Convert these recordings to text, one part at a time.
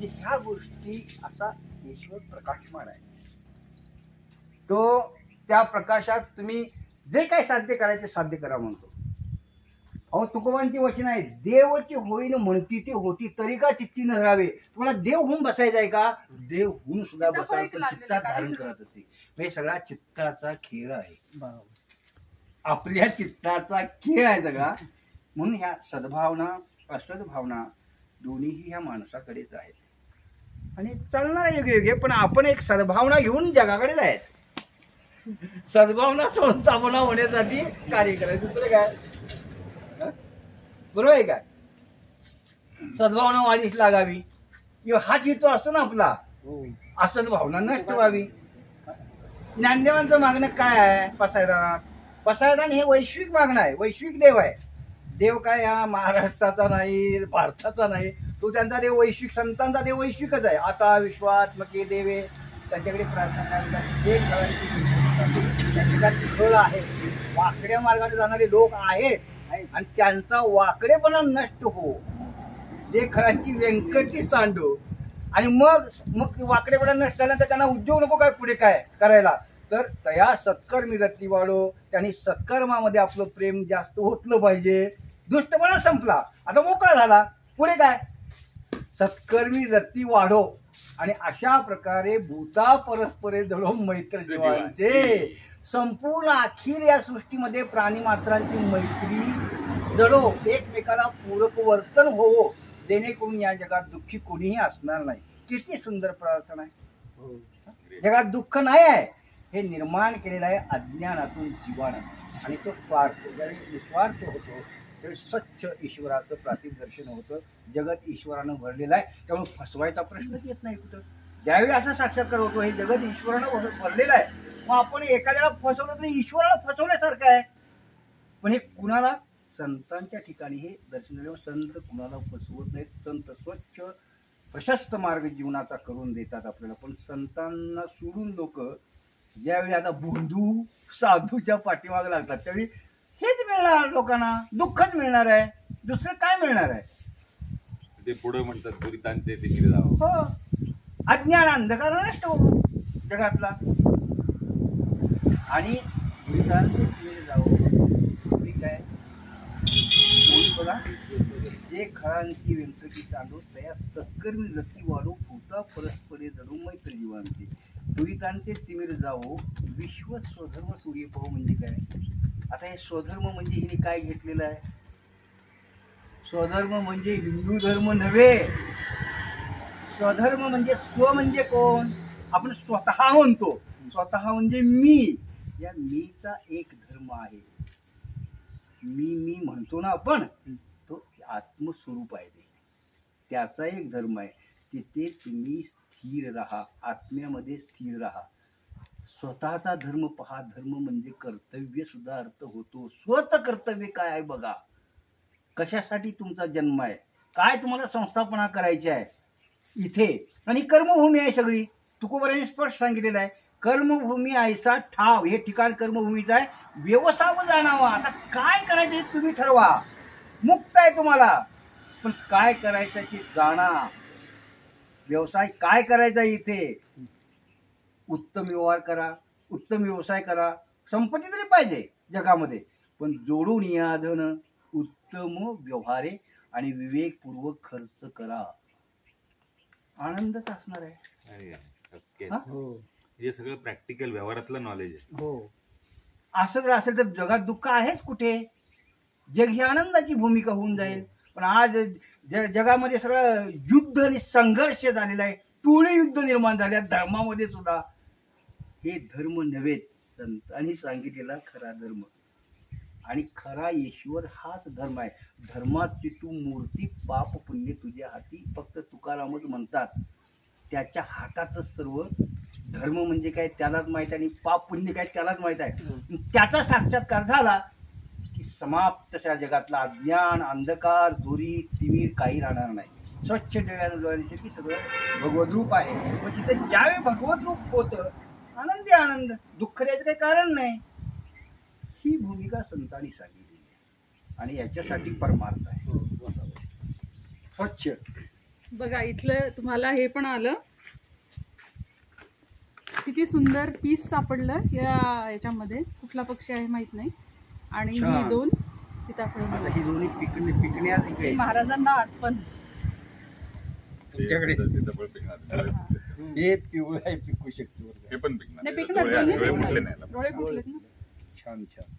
म्हणजे ह्या गोष्टी असा ईश्वर प्रकाशमान आहे. तो त्या प्रकाशात तुम्ही जे काही साध्य करायचे साध्य करा म्हणतो. अहो तुकोबांची वचन आहे, देवची होईन म्हणती ती होती तरी का चित्ती न राहावे. तुम्हाला देव होऊन बसायचं आहे का? देव होऊन सुद्धा बसायचं पण चित्तात धारण करत असे. म्हणजे सगळा चित्ताचा खेळ आहे, आपल्या चित्ताचा खेळ आहे सगळा. म्हणून ह्या सद्भावना असद्भावना दोन्हीही ह्या माणसाकडेच आहेत आणि चालणार योग्य योग्य. पण आपण एक सद्भावना घेऊन जगाकडे जायचं, सद्भावना संस्थापना होण्यासाठी कार्य करायचं. दुसरं काय? बरोबर आहे काय? सद्भावना वाढीस लागावी हाच हेतू असतो ना आपला. असद भावना नष्ट व्हावी. ज्ञानदेवांचं मागणं काय आहे? पसायदान हे वैश्विक मागणं आहे, वैश्विक देव आहे. देव काय हा महाराष्ट्राचा नाही, भारताचा नाही, तो त्यांचा देव वैश्विक, संतांचा देव वैश्विकच आहे. आता विश्वात्मके देवे, त्यांच्याकडे प्रार्थना करायला जे खळ आहे. वाकड्या मार्गाने जाणारे लोक आहेत आणि त्यांचा वाकडेपणा नष्ट हो, जे खळांची व्यंकटी सांडो. आणि मग वाकडेपणा नष्ट झाल्यानंतर त्यांना उद्योग नको काय पुढे काय करायला. तर त्या सत्कर्मी रत्ती वाढो, त्यांनी सत्कर्मामध्ये आपलं प्रेम जास्त होतलं पाहिजे. दुष्टपणा संपला, आता मोकळा झाला, पुढे काय? सत्कर्मी रत्ती वाढो. आणि अशा प्रकारे भूता परस्परे जळो मैत्र जीवांचे. संपूर्ण अखिल या सृष्टीमध्ये प्राणी मात्रांची मैत्री जळो, एकमेकाला पूरक वर्तन होवो, जेणेकरून या जगात दुःखी कोणीही असणार नाही. किती सुंदर प्रार्थना आहे. जगात दुःख नाही आहे हे निर्माण केलेलं आहे अज्ञानातून जीवाने. आणि तो स्वार्थ ज्यावेळी निस्वार्थ होतो त्यावेळी स्वच्छ ईश्वराचं प्रातिभ दर्शन होतं. जगत ईश्वरानं भरलेलं आहे, त्यामुळे फसवायचा प्रश्नच येत नाही कुठं. ज्यावेळी असा साक्षात्कार होतो हे जगत ईश्वरानं भरलेलं आहे, मग आपण एखाद्याला फसवलं तरी ईश्वराला फसवल्यासारखं आहे. पण हे कुणाला? संतांच्या ठिकाणी हे दर्शन झाल्यावर संत कुणाला फसवत नाहीत. संत स्वच्छ प्रशस्त मार्ग जीवनाचा करून देतात आपल्याला. पण संतांना सोडून लोक ज्यावेळी आता बुंधू साधूच्या पाठीमागे लागतात त्यावेळी हेच मिळणार लोकांना, दुःखच मिळणार आहे, दुसरं काय मिळणार आहे? ते पुढे म्हणतात दुरितांचे तिमिर जावो. हो, अज्ञान अंधकार नष्ट हो जगातला. आणि दुरितांचे तिमिर जावो काय बघा, जे खळांची व्यंकटी सांडो तया सत्कर्मी रत्ती वाढो, भूता परस्परे जडो मैत्र जीवांचे. दुरितांचे तिमिर जावो, विश्व स्वधर्म सूर्य पाहू. म्हणजे काय? आता हे स्वधर्म म्हणजे हिने काय घेतलेलं आहे? स्वधर्म म्हणजे हिंदू धर्म नव्हे. स्वधर्म म्हणजे स्व म्हणजे कोण? आपण स्वतः म्हणतो, स्वतः म्हणजे मी. या मीचा एक धर्म आहे. मी म्हणतो ना आपण, तो आत्मस्वरूप आहे, त्याचा एक धर्म आहे. तिथे तुम्ही स्थिर राहा, आत्म्यामध्ये स्थिर राहा. स्वतःचा धर्म पहा. धर्म म्हणजे कर्तव्य सुद्धा अर्थ होतो. स्वत कर्तव्य काय आहे बघा. कशासाठी तुमचा जन्म आहे, काय तुम्हाला संस्थापना करायची आहे इथे. आणि कर्मभूमी आहे सगळी. तुकोबारांनी स्पष्ट सांगितलेलं आहे, कर्मभूमी ऐसा ठाव. हे ठिकाण कर्मभूमीचं आहे. व्यवसाय जाणावा. आता काय करायचं हे तुम्ही ठरवा. मुक्त आहे तुम्हाला, पण काय करायचं ते जाणा. व्यवसाय काय करायचा इथे? उत्तम व्यवहार करा, उत्तम व्यवसाय करा. संपत्ती तरी पाहिजे जगामध्ये, पण जोडून या धन उत्तम व्यवहारे आणि विवेकपूर्वक खर्च करा. आनंदच असणार आहे. हे सगळं प्रॅक्टिकल व्यवहारातलं नॉलेज आहे. हो, असं जर असेल तर जगात दुःख आहेच कुठे? जग ही आनंदाची भूमिका होऊन जाईल. पण आज जगामध्ये सगळं युद्ध आणि संघर्ष झालेला आहे. टोळी युद्ध निर्माण झाले धर्मामध्ये सुद्धा. हे धर्म नव्हेत, संतांनी सांगितलेला खरा धर्म. आणि खरा ईश्वर हाच धर्म आहे. धर्माची तू मूर्ती पाप पुण्य तुझ्या हाती. फक्त तुकारामच म्हणतात त्याच्या हातातच सर्व. धर्म म्हणजे काय त्यालाच माहित आहे, आणि पाप पुण्य काय त्यालाच माहित आहे. त्याचा साक्षात्कार झाला की समाप्त त्या जगातला अज्ञान अंधकार धुरी तिमीर काही राहणार नाही. स्वच्छ डोळ्याने की सगळं भगवद्रूप आहे. मग तिथे ज्यावेळी भगवद्रूप होतं आनंदी आनंद, दुःख द्यायचं काही कारण नाही. ही भूमिका संतांनी सांगितली आणि याच्यासाठी परमार्थ आहे. स्वच्छ बघा इथलं तुम्हाला हे पण आलं, किती सुंदर पीस सापडलं याच्यामध्ये. कुठला पक्षी आहे माहित नाही. आणि ही छान. 2 सीताफळ. आता ही दोन्ही पिकण्यात इकडे महाराजांना आठवण. तुमच्याकडे सीताफळ पिकणार. हे पिवळं आहे, पिकू शकतो. हे पण पिकणार. नाही पिकणार, डोळे- दोन्ही डोळे पिकणार. फुटले नाही ना. डोळे फुटलेत ना. छान छान.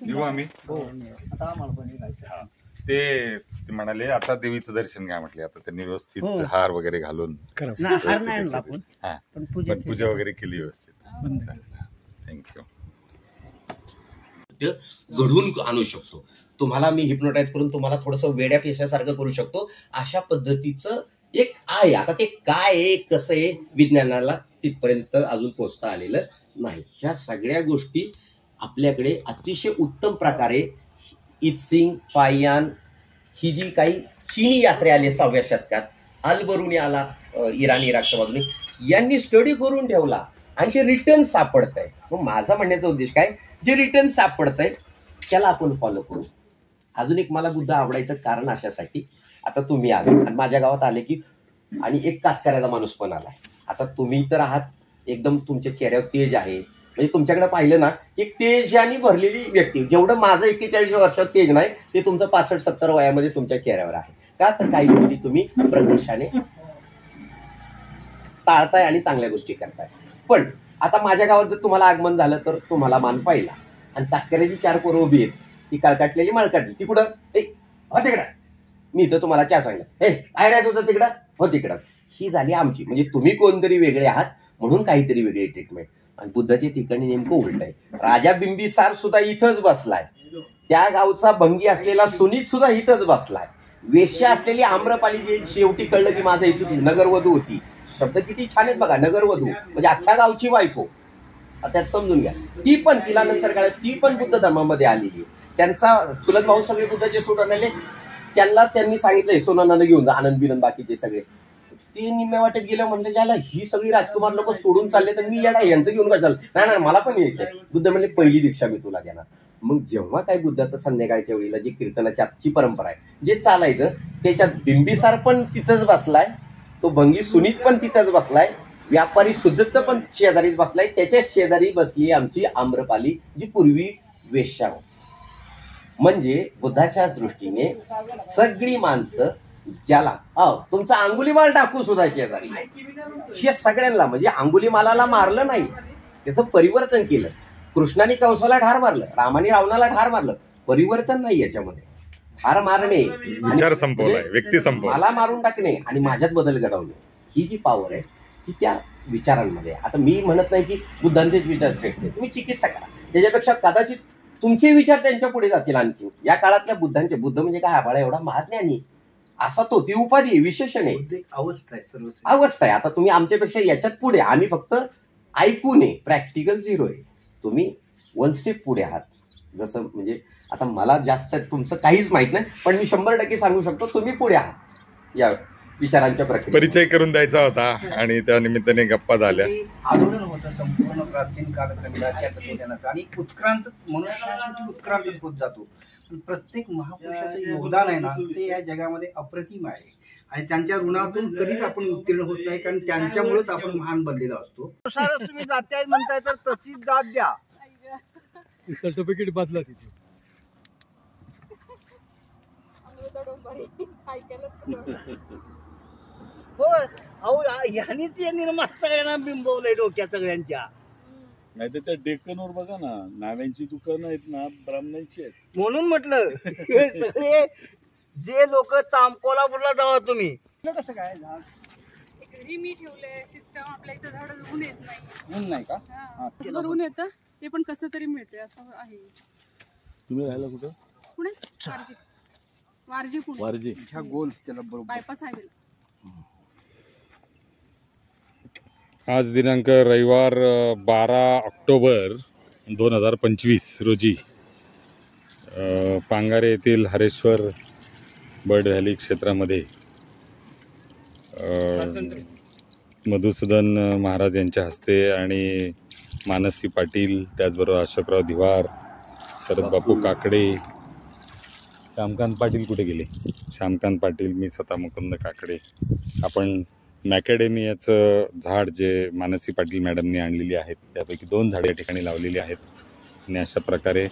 येऊ आम्ही. हो आता आम्हाला पण हे जायचं. हा. ते म्हणाले आता देवीचं दर्शन घ्या म्हटले. आता त्यांनी व्यवस्थित हो. हार वगैरे घालून नाही, हार नाही आणला आपण. हा पण पण पूजा वगैरे केली व्यवस्थित. थँक्यू. घडवून आणू शकतो. तुम्हाला मी हिप्नोटाईज करून तुम्हाला थोडंसं वेड्या पेशासारखं करू शकतो. अशा पद्धतीचं एक आहे. आता ते काय आहे कसं आहे विज्ञानाला तिथपर्यंत अजून पोहोचता आलेलं नाही. ह्या सगळ्या गोष्टी आपल्याकडे अतिशय उत्तम प्रकारे इत्सिंग, फाययान ही जी काही चीनी यात्रे आले 6व्या शतकात, अल-बरुनी आला इराण इराकच्या बाजूने, यांनी स्टडी करून ठेवला आणि ते रिटर्न सापडत आहे. मग माझा म्हणण्याचा उद्देश काय, जे रिटर्न सापडत आहे त्याला आपण फॉलो करू. अजून एक मला बुद्ध आवडायचं कारण अशासाठी, आता तुम्ही आले आणि माझ्या गावात आले की आणि एक कातकऱ्याचा माणूस पण आलाय. आता तुम्ही तर आहात एकदम तुमच्या चेहऱ्यावर तेज आहे. म्हणजे तुमच्याकडे पाहिलं ना एक तेजाने भरलेली व्यक्ती. जेवढं माझं 41 वर्षात तेज नाही ते तुमचं 65-70 वयामध्ये तुमच्या चेहऱ्यावर आहे. का तर काही गोष्टी तुम्ही प्रकर्षाने टाळताय आणि चांगल्या गोष्टी करताय. पण आता माझ्या गावात जर तुम्हाला आगमन झालं तर तुम्हाला मान पाहिला. आणि कातकऱ्याची 4 पोरं उभी आहेत. ती काळकाटलेली माळकाटली. ती कुठं हो तिकडं. मी इथं तुम्हाला चहा सांगितलं, हे काय राहायचं तुझं तिकडं हो तिकडं. ही झाली आमची. म्हणजे तुम्ही कोणतरी वेगळे आहात म्हणून काहीतरी वेगळी ट्रीटमेंट. आणि बुद्धाच्या ठिकाणी नेमकं उलट आहे. राजा बिंबिसार सुद्धा इथंच बसलाय. त्या गावचा भंगी असलेला सुनीत सुद्धा इथंच बसलाय. वेश्या असलेली आम्रपाली जे शेवटी कळलं की माझं इच्छुक नगरवधू होती. शब्द किती छान आहेत बघा, नगरवधू म्हणजे अख्ख्या गावची बायको. त्यात समजून घ्या. ती पण तिला नंतर काय ती पण बुद्ध धर्मामध्ये आलेली. त्यांचा चुलत भाऊ सगळे बुद्धाचे सोडून आले. त्यांनी सांगितलंय सोनानं घेऊन जा, आनंद बिनंद बाकीचे सगळे. ते निम्म्या वाटेत गेलं म्हणलं ज्याला ही सगळी राजकुमार लोक सोडून चालले तर मी येडा यांचं घेऊन का चाललं. नाही मला पण यायचंय. बुद्ध म्हणले पहिली दीक्षा मी तुला देणार. मग जेव्हा काय बुद्धाचं संध्याकाळच्या वेळेला जी कीर्तनाची आजची परंपरा आहे जे चालायचं त्याच्यात बिंबिसार पण तिथंच बसलाय, तो भंगी सुनीत पण तिथंच बसलाय, व्यापारी सुदत्त पण शेजारीच बसलाय. त्याच्या शेजारी बसली आमची आम्रपाली जी पूर्वी वेश्या होती. म्हणजे बुद्धाच्या दृष्टीने सगळी माणसं ज्याला तुमचा अंगुलीमाल टाकू सुद्धा शेजारी हे सगळ्यांना म्हणजे अंगुलीमालाला मारलं नाही, त्याचं परिवर्तन केलं. कृष्णाने कंसाला ठार मारलं, रामाने रावणाला ठार मारलं. परिवर्तन नाही याच्यामध्ये. ठार मारणे विचार संपवलाय, व्यक्ती संपवला, मला मारून टाकणे आणि माझ्यात बदल घडवणे ही जी पॉवर आहे ती त्या विचारांमध्ये. आता मी म्हणत नाही की बुद्धांचेच विचार श्रेष्ठ आहे, तुम्ही चिकित्सा करा. त्याच्यापेक्षा कदाचित तुमचे विचार त्यांच्या पुढे जातील. आणखी या काळातल्या बुद्धांचे, बुद्ध म्हणजे काय आभाळा एवढा महाज्ञानी असा तो, ती उपाधी आहे, विशेषण आहे, अवस्था आहे, सर्व अवस्था आहे. आता तुम्ही आमच्यापेक्षा याच्यात पुढे, आम्ही फक्त ऐकून आहे, प्रॅक्टिकल 0 आहे. तुम्ही 1 स्टेप पुढे आहात. जसं म्हणजे आता मला जास्त तुमचं काहीच माहित नाही पण मी 100% सांगू शकतो तुम्ही पुढे आहात या विचारांच्या प्रक्रियेत. परिचय करून द्यायचा होता आणि त्या निमित्ताने गप्पा झाल्या. आंदोलन होतं संपूर्ण प्राचीन कालखंडाच्या तत्वज्ञानाचं आणि उत्क्रांत म्हणून उत्क्रांत होत जातो. पण प्रत्येक महापुरुषाचं योगदान आहे ना ते या जगामध्ये अप्रतिम आहे आणि त्यांच्या ऋणातून कधीच आपण उत्तीर्ण होत नाही, कारण त्यांच्यामुळेच आपण महान बनलेलो असतो. तुम्ही जात्या म्हणताय तर तशीच जात द्या. सर्टिफिकेट बदला तिथे. होय, अहो ह्यानीच हे निर्माण सगळ्यांना बिंबवलंय डोक्यात सगळ्यांच्या. नाही तर त्या डेक्कनवर बघा ना, नाव्यांची दुकानं आहेत ना ब्राह्मणांची आहेत. म्हणून म्हटलं सगळे जे लोक कोल्हापूरला जावा तुम्ही. कसं काय झाड घरी मी ठेवलंय सिस्टम. आपल्या इथं झाड ऊन येत नाही. ऊन नाही का? ऊन येतं ते पण कसं तरी मिळते असं आहे. तुम्ही राहायला कुठं? पुणे वारजी पुणे वारजी. ह्या गोल त्याला बरोबर बायपास हायवेला. आज दिनांक रविवार 12 ऑक्टोबर 2025 रोजी पांगारे येथील हरेश्वर बर्ड व्हॅली क्षेत्रामध्ये मधुसूदन महाराज यांच्या हस्ते आणि मानसी पाटील, त्याचबरोबर अशोकराव दिवार, शरद बापू काकडे, श्यामकांत पाटील कुठे गेले? श्यामकांत पाटील, मी स्वतः मुकुंद काकडे. आपण मॅकॅडेमियाचं झाड जे मानसी पाटील मॅडमनी आणलेली आहेत त्यापैकी 2 झाडे या ठिकाणी लावलेली आहेत आणि अशा प्रकारे